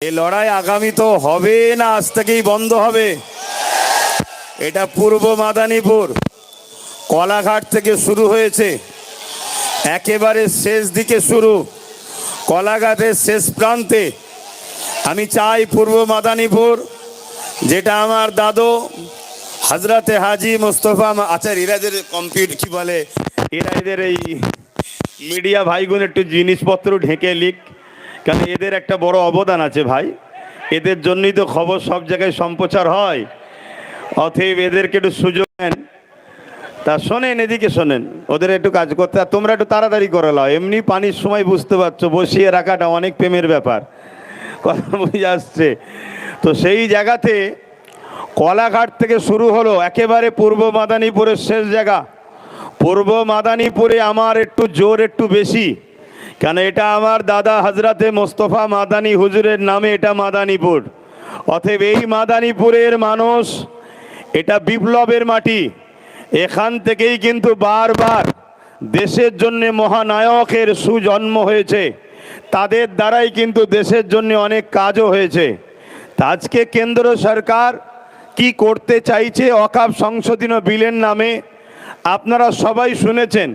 এই লড়াই আগামী তো হবে না, আজ থেকেই বন্ধ হবে। এটা পূর্ব মাদারীপুর কলাঘাট থেকে শুরু হয়েছে, একেবারে শেষ দিকে শুরু, কলাঘাটের শেষ প্রান্তে। আমি চাই পূর্ব মাদারীপুর, যেটা আমার দাদু হজরতে হাজি মুস্তফা আচার, এরাদের কম্পিউটার কি বলে, এদের এই মিডিয়া ভাইগুলো একটু জিনিসপত্র ঢেকে লিখ, কারণ এদের একটা বড় অবদান আছে ভাই, এদের জন্যই তো খবর সব জায়গায় সম্প্রচার হয়। অতএব এদেরকে একটু সুযোগ দেন। তা শোনেন, এদিকে শোনেন, ওদের একটু কাজ করতে, আর তোমরা একটু তাড়াতাড়ি করে লাও। এমনি পানির সময় বুঝতে পারছো বসিয়ে রাখাটা অনেক প্রেমের ব্যাপার, কথা বুঝে আসছে। তো সেই জায়গাতে কলাঘাট থেকে শুরু হলো, একেবারে পূর্ব মাদারীপুরের শেষ জায়গা। পূর্ব মাদারীপুরে আমার একটু জোর একটু বেশি, কেন এটা আমার দাদা হজরতে মোস্তফা মাদানী হুজুরের নামে এটা মাদারীপুর। অতএব এই মাদারীপুরের মানুষ, এটা বিপ্লবের মাটি। এখান থেকেই কিন্তু বারবার দেশের জন্য মহানায়কের সুজন্ম হয়েছে, তাদের দ্বারাই কিন্তু দেশের জন্য অনেক কাজও হয়েছে। তা আজকে কেন্দ্র সরকার কি করতে চাইছে ওয়াকফ সংশোধনী বিলের নামে, আপনারা সবাই শুনেছেন।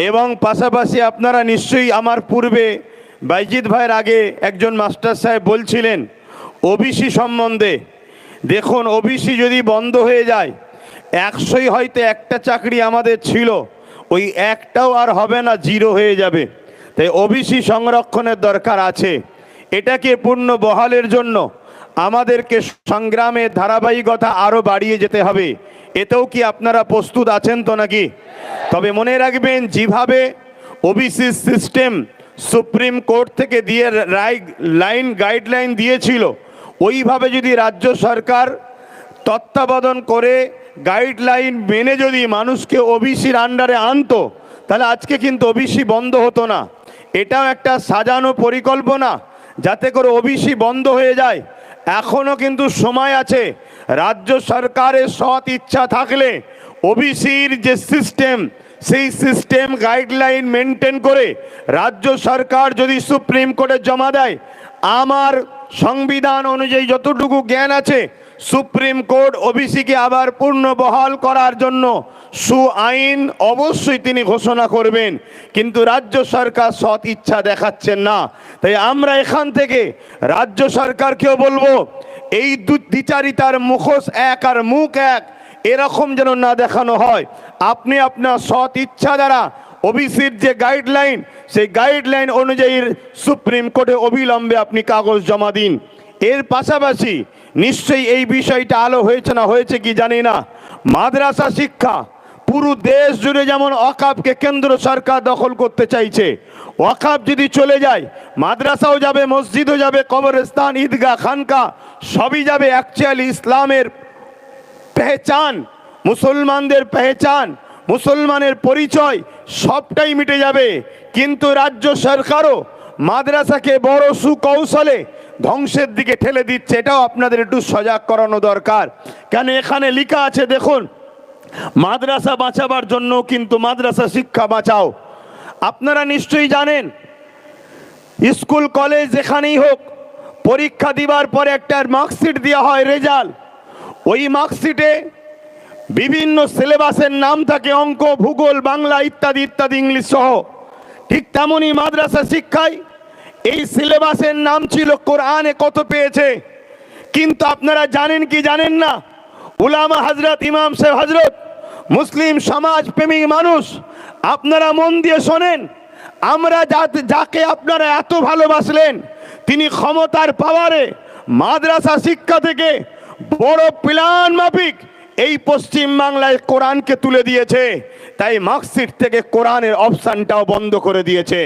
এবং পাশাপাশি আপনারা নিশ্চয়ই, আমার পূর্বে বাইজিদ ভাইয়ের আগে একজন মাস্টার সাহেব বলছিলেন ওবিসি সম্বন্ধে। দেখুন, ওবিসি যদি বন্ধ হয়ে যায়, 100ই হয়তো একটা চাকরি আমাদের ছিল, ওই একটাও আর হবে না, জিরো হয়ে যাবে। তাই ওবিসি সংরক্ষণের দরকার আছে। এটাকে পূর্ণ বহালের জন্য আমাদেরকে সংগ্রামের ধারাবাহিকতা আরও বাড়িয়ে যেতে হবে। এতেও কি আপনারা প্রস্তুত আছেন তো নাকি? তবে মনে রাখবেন, যেভাবে ওবিসি সিস্টেম সুপ্রিম কোর্ট থেকে দিয়ে গাইডলাইন দিয়েছিল, ওইভাবে যদি রাজ্য সরকার তত্ত্বাবধান করে গাইডলাইন মেনে যদি মানুষকে ওবিসির আন্ডারে আনতো, তাহলে আজকে কিন্তু ওবিসি বন্ধ হতো না। এটাও একটা সাজানো পরিকল্পনা, যাতে করে ওবিসি বন্ধ হয়ে যায়। এখনও কিন্তু সময় আছে। রাজ্য সরকারের সৎ ইচ্ছা থাকলে ওবিসির যে সিস্টেম, সেই সিস্টেম গাইডলাইন মেনটেন করে রাজ্য সরকার যদি সুপ্রিম কোর্টে জমা দেয়, আমার সংবিধান অনুযায়ী যতটুকু জ্ঞান আছে, সুপ্রিম কোর্ট ওবিসিকে আবার পূর্ণ বহাল করার জন্য আইন অবশ্যই তিনি ঘোষণা করবেন। কিন্তু রাজ্য সরকার সৎ ইচ্ছা দেখাচ্ছেন না। তাই আমরা এখান থেকে রাজ্য সরকারকেও বলবো, এই দ্বিচারিতার মুখোশ এক আর মুখ এক, এরকম যেন না দেখানো হয়। আপনি আপনার সৎ ইচ্ছা দ্বারা ওবিসির যে গাইডলাইন, সেই গাইডলাইন অনুযায়ী সুপ্রিম কোর্টে অবিলম্বে আপনি কাগজ জমা দিন। এর পাশাপাশি নিশ্চয়ই এই বিষয়টা আলো হয়েছে না হয়েছে কি জানি না, মাদ্রাসা শিক্ষা পুরো দেশ জুড়ে যেমন ওয়াকফকে কেন্দ্র সরকার দখল করতে চাইছে, ওয়াকফ যদি চলে যায়, মাদ্রাসাও যাবে, মসজিদও যাবে, কবরস্থান, ঈদগাহ, খানকা সবই যাবে। অ্যাকচুয়ালি ইসলামের পেহচান, মুসলমানদের পেহচান, মুসলমানের পরিচয় সবটাই মিটে যাবে। কিন্তু রাজ্য সরকারও মাদ্রাসাকে বড় সুকৌশলে ধ্বংসের দিকে ঠেলে দিচ্ছে। এটাও আপনাদের একটু সজাগ করানো দরকার। কেন এখানে লেখা আছে, দেখুন, মাদ্রাসা বাঁচাবার জন্য কিন্তু মাদ্রাসা শিক্ষা বাঁচাও। আপনারা নিশ্চয়ই জানেন, স্কুল কলেজ যেখানেই হোক, পরীক্ষা দিবার পরে একটা মার্কশিট দেওয়া হয়, রেজাল্ট। ওই মার্কশিটে বিভিন্ন সিলেবাসের নাম থাকে, অঙ্ক, ভূগোল, বাংলা ইত্যাদি ইত্যাদি, ইংলিশ সহ। ঠিক তেমনই মাদ্রাসা শিক্ষায় এই সিলেবাসের নাম ছিল কোরআনে কত পেয়েছে। কিন্তু আপনারা জানেন কি জানেন না, উলামা হজরত, ইমাম সাহেব হজরত, মুসলিম সমাজ প্রেমিক মানুষ, আপনারা মন দিয়ে শোনেন, আমরা যাকে আপনারা এত ভালোবাসলেন, তিনি ক্ষমতার পাওয়ারে মাদ্রাসা শিক্ষা থেকে বড় প্ল্যান মাফিক এই পশ্চিম বাংলায় কোরআনকে তুলে দিয়েছে। তাই মার্কশিট থেকে কোরআনের অপশনটাও বন্ধ করে দিয়েছে।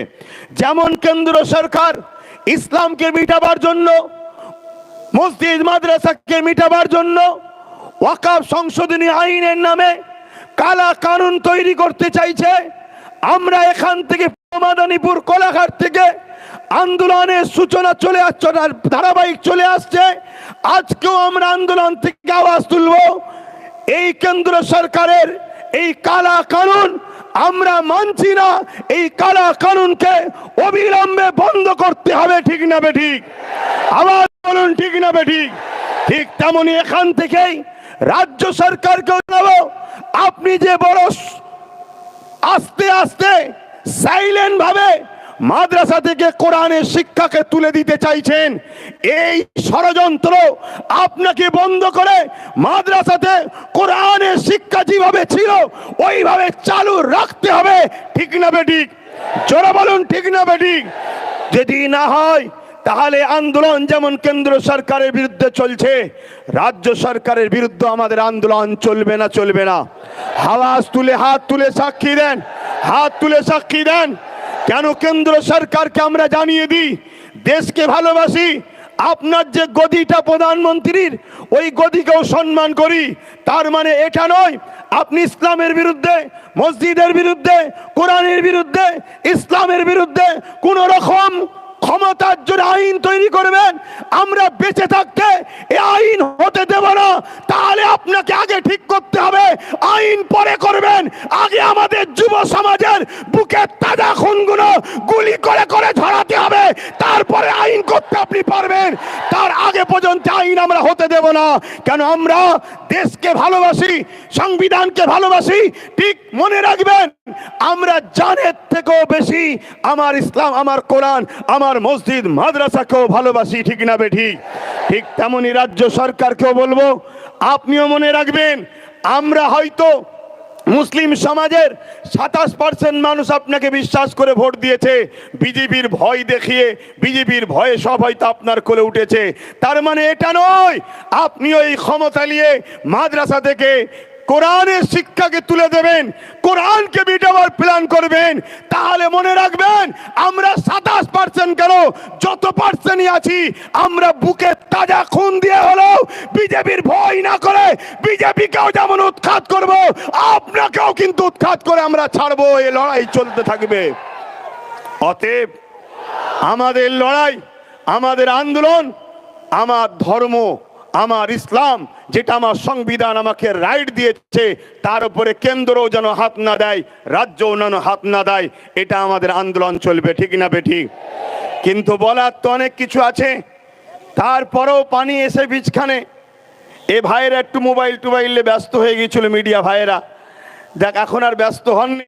যেমন কেন্দ্র সরকার ইসলামকে মিটাবার জন্য, মসজিদ মাদ্রাসাকে মিটাবার জন্য ওয়াকফ সংশোধনী আইনের নামে কালা কানুন তৈরি করতে চাইছে, আমরা এখান থেকে মাদারীপুর কোলাঘাট থেকে আন্দোলনের সূচনা চলে আসছে, ধারাবাহিক চলে আসছে। আজকেও আমরা আন্দোলন থেকে আওয়াজ তুলব, এই কেন্দ্র সরকারের এই কালা কানুন আমরা মানছি না। এই কালা কানুনকে অবিলম্বে বন্ধ করতে হবে, ঠিক না বেঠিক? আবার বলুন, ঠিক না বেঠিক? ঠিক তেমনি এখান থেকেই রাজ্য সরকারকে জানাবো, আপনি যে বড় আস্তে আস্তে সাইলেন্ট ভাবে মাদ্রাসা থেকে কোরআনের শিক্ষাকে তুলে দিতে চাইছেন, এই ষড়যন্ত্র আপনাকে বন্ধ করে মাদ্রাসাতে কোরআনের শিক্ষা যেভাবে ছিল ওইভাবে চালু রাখতে হবে, ঠিক না বেঠিক? জোরে বলুন, ঠিক না বেঠিক? যদি না হয় তাহলে আন্দোলন যেমন কেন্দ্র সরকারের বিরুদ্ধে চলছে, রাজ্য সরকারের বিরুদ্ধে আমাদের আন্দোলন চলবে না, চলবে না। আওয়াজ তুলে হাত তুলে সাক্ষী দেন, হাত তুলে সাক্ষী দেন। কেন কেন্দ্র সরকারকে আমরা জানিয়ে দিই, দেশকে ভালোবাসি, আপনার যে গদিটা প্রধানমন্ত্রীর ওই গদিকেও সম্মান করি। তার মানে এটা নয় আপনি ইসলামের বিরুদ্ধে, মসজিদের বিরুদ্ধে, কোরআনের বিরুদ্ধে, ইসলামের বিরুদ্ধে কোন রকম ক্ষমতার জন্য আইন তৈরি করবেন। আমরা বেঁচে থাকতে এই আইন হতে দেব না। তাহলে আপনাকে আগে ঠিক করতে হবে, আইন পরে করবেন। আগে আমাদের যুব সমাজের বুকের তাজা খুনগুলো গুলি করে করে ঝরাতে হবে, তারপরে আইন করতে আপনি পারবেন। তার আগে পর্যন্ত আইন আমরা হতে দেব না। কেন? আমরা দেশকে ভালোবাসি, সংবিধানকে ভালোবাসি। ঠিক মনে রাখবেন, আমরা জানের থেকেও বেশি আমার ইসলাম, আমার কোরআন, আমার মসজিদ মাদ্রাসাকেও ভালোবাসি, ঠিক না বেঠিক? ঠিক তেমনি রাজ্য সরকারকেও বলবো, আপনিও মনে রাখবেন, আমরা হয়তো মুসলিম সমাজের 27% মানুষ আপনাকে বিশ্বাস করে ভোট দিয়েছে, বিজেপির ভয় দেখিয়ে, বিজেপির ভয়ে সব হয়তো আপনার কোলে উঠেছে। তার মানে এটা নয় আপনিও এই ক্ষমতা নিয়ে মাদ্রাসা থেকে কোরআনের শিক্ষাকে তুলে দেবেন, কোরআনকে মিটাবার প্ল্যান করবেন। তাহলে মনে রাখবেন, আমরা 27% কেন, যত পার্সেন্টই আছি, আমরা বুকে তাজা খুন দিয়ে হলো বিজেপির ভয় না করে বিজেপিকেও যেমন উৎখাত করব, আপনাকেও কিন্তু উৎখাত করে আমরা ছাড়বো। এই লড়াই চলতে থাকবে। অতএব আমাদের লড়াই, আমাদের আন্দোলন, আমার ধর্ম, আমার ইসলাম, যেটা আমার সংবিধান আমাকে রাইট দিয়েছে, তার উপরে কেন্দ্রও যেন হাত না দেয়, রাজ্যও যেন হাত না দেয়। এটা আমাদের আন্দোলন চলবে, ঠিক না বেঠিক? কিন্তু বলার তো অনেক কিছু আছে, তারপরেও পানি এসে বীজখানে। এ ভাইয়েরা একটু মোবাইল টোবাইলে ব্যস্ত হয়ে গিয়েছিল, মিডিয়া ভাইয়েরা। দেখ, এখন আর ব্যস্ত হননি।